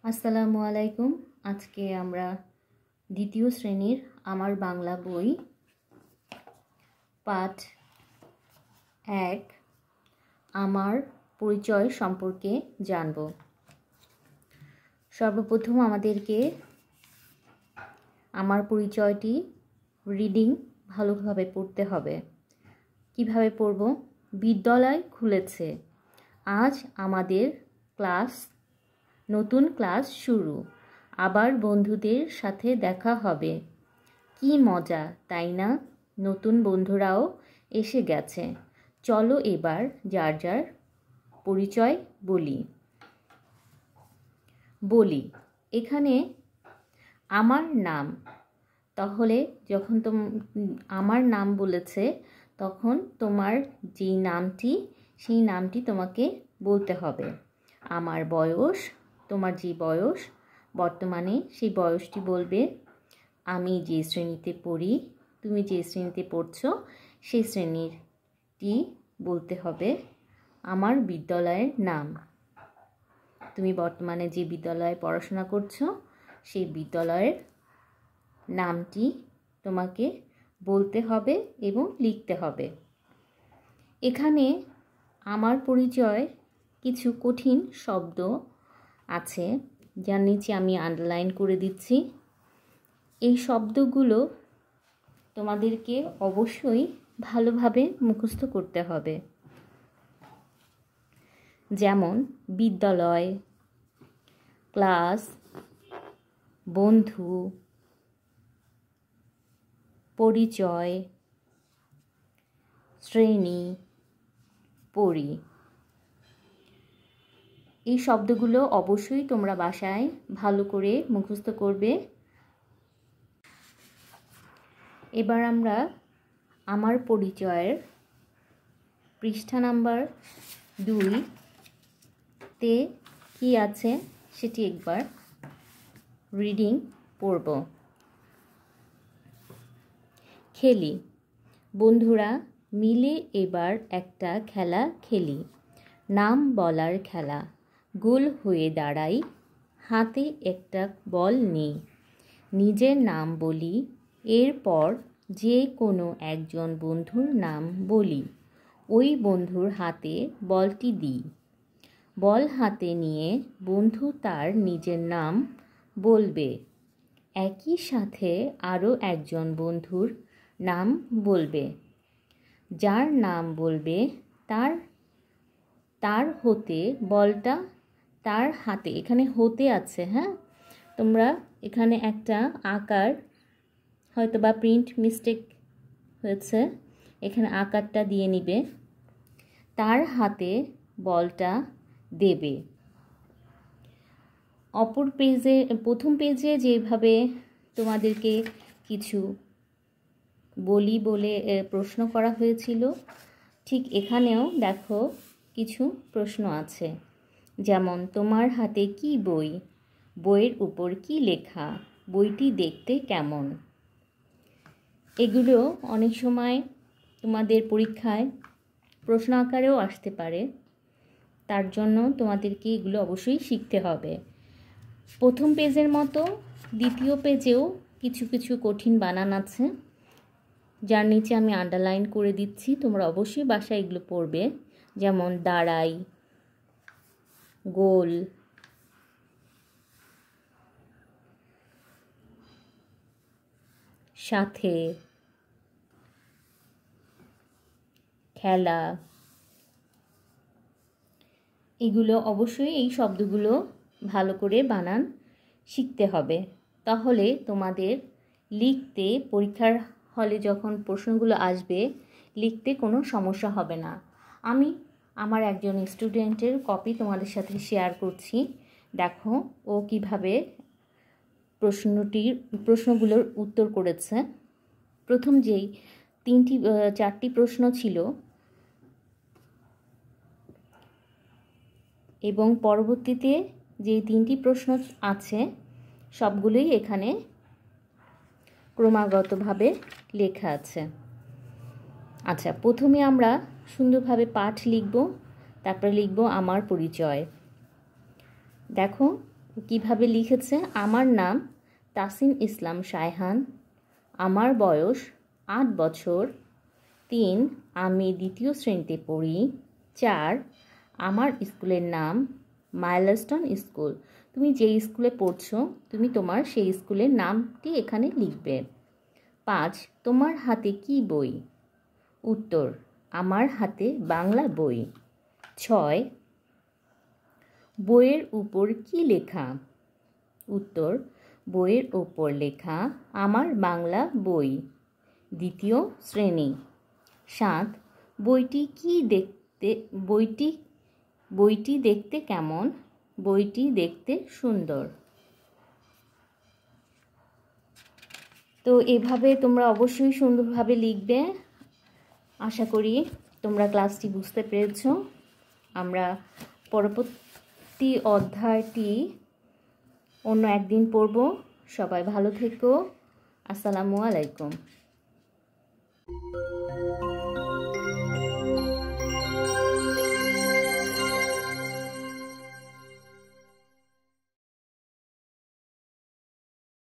আসসালামু আলাইকুম। আজকে আমরা দ্বিতীয় শ্রেণীর আমার বাংলা বই পাঠ 1 আমার পরিচয় সম্পর্কে জানব। সর্বপ্রথম আমাদেরকে আমার পরিচয়টি রিডিং ভালোভাবে পড়তে হবে। কিভাবে পড়ব? বিদ্যালয় খুলেছে, আজ আমাদের নতুন ক্লাস শুরু, আবার বন্ধুদের সাথে দেখা হবে, কি মজা তাই না? নতুন বন্ধুরাও এসে গেছে, চলো এবার যার যার পরিচয় বলি। এখানে আমার নাম, তাহলে যখন আমার নাম বলেছে তখন তোমার যেই নামটি সেই নামটি তোমাকে বলতে হবে। আমার বয়স, তোমার যে বয়স বর্তমানে সেই বয়সটি বলবে। আমি যে শ্রেণীতে পড়ি, তুমি যে শ্রেণীতে পড়ছো সেই শ্রেণীরটি বলতে হবে। আমার বিদ্যালয়ের নাম, তুমি বর্তমানে যে বিদ্যালয়ে পড়াশোনা করছো সেই বিদ্যালয়ের নামটি তোমাকে বলতে হবে এবং লিখতে হবে। এখানে আমার পরিচয় কিছু কঠিন শব্দ আছে, যার নিচে আমি আন্ডারলাইন করে দিচ্ছি। এই শব্দগুলো তোমাদেরকে অবশ্যই ভালোভাবে মুখস্থ করতে হবে। যেমন বিদ্যালয়, ক্লাস, বন্ধু, পরিচয়, শ্রেণী, পড়ি। এই শব্দগুলো অবশ্যই তোমরা বাসায় ভালো করে মুখস্থ করবে। এবার আমরা আমার পরিচয়ের পৃষ্ঠা নাম্বার 2-তে কি আছে সেটি একবার রিডিং পড়ব। খেলি, বন্ধুরা মিলে এবার একটা খেলা খেলি, নাম বলার খেলা, গোল হয়ে দাঁড়াই, হাতে একটা বল নিই, নিজের নাম বলি, এরপর যে কোনো একজন বন্ধুর নাম বলি, ওই বন্ধুর হাতে বলটি দিই, বল হাতে নিয়ে বন্ধু তার নিজের নাম বলবে, একই সাথে আরও একজন বন্ধুর নাম বলবে, যার নাম বলবে তার হতে বলটা তার হাতে, এখানে হতে আছে, হ্যাঁ, তোমরা এখানে একটা আকার হয়তো বা প্রিন্ট মিস্টেক হয়েছে, এখানে আকারটা দিয়ে নিবে, তার হাতে বলটা দেবে। অপর পেজে, প্রথম পেজে যেভাবে তোমাদেরকে কিছু বলি বলে প্রশ্ন করা হয়েছিল, ঠিক এখানেও দেখো কিছু প্রশ্ন আছে। যেমন তোমার হাতে কি বই, বইয়ের উপর কি লেখা, বইটি দেখতে কেমন। এগুলো অনেক সময় তোমাদের পরীক্ষায় প্রশ্ন আকারেও আসতে পারে, তার জন্য তোমাদেরকে এগুলো অবশ্যই শিখতে হবে। প্রথম পেজের মতো দ্বিতীয় পেজেও কিছু কিছু কঠিন বানান আছে, যার নিচে আমি আন্ডারলাইন করে দিচ্ছি, তোমরা অবশ্যই বাসায় এগুলো পড়বে। যেমন দাঁড়াই, গোল, সাথে, খেলা, এগুলো অবশ্যই এই শব্দগুলো ভালো করে বানান শিখতে হবে, তাহলে তোমাদের লিখতে, পরীক্ষার হলে যখন প্রশ্নগুলো আসবে লিখতে কোনো সমস্যা হবে না। আমি আমার একজন স্টুডেন্টের কপি তোমাদের সাথে শেয়ার করছি, দেখো ও কিভাবে প্রশ্নগুলোর উত্তর করেছে। প্রথম যেই 4টি প্রশ্ন ছিল এবং পরবর্তীতে যে 3টি প্রশ্ন আছে সবগুলোই এখানে ক্রমাগতভাবে লেখা আছে। আচ্ছা, প্রথমে আমরা সুন্দরভাবে পাঠ লিখব, তারপরে লিখব আমার পরিচয়। দেখো কিভাবে লিখেছে। আমার নাম তাসিন ইসলাম শায়হান, আমার বয়স 8 বছর। 3, আমি 2য় শ্রেণীতে পড়ি। 4, আমার স্কুলের নাম মাইলস্টোন স্কুল। তুমি যেই স্কুলে পড়ছো তুমি তোমার সেই স্কুলের নামটি এখানে লিখবে। 5, তোমার হাতে কি বই? উত্তর, আমার হাতে বাংলা বই। 6, বইয়ের উপর কি লেখা? উত্তর, বইয়ের উপর লেখা আমার বাংলা বই, 2য় শ্রেণী। 7, বইটি দেখতে কেমন? বইটি দেখতে সুন্দর। তো এভাবে তোমরা অবশ্যই সুন্দরভাবে লিখবে। আশা করি তোমরা ক্লাসটি বুঝতে পেরেছো। আমরা পরবর্তী অধ্যায়টি অন্য একদিন পড়ব। সবাই ভালো থেকো। আসসালামু আলাইকুম।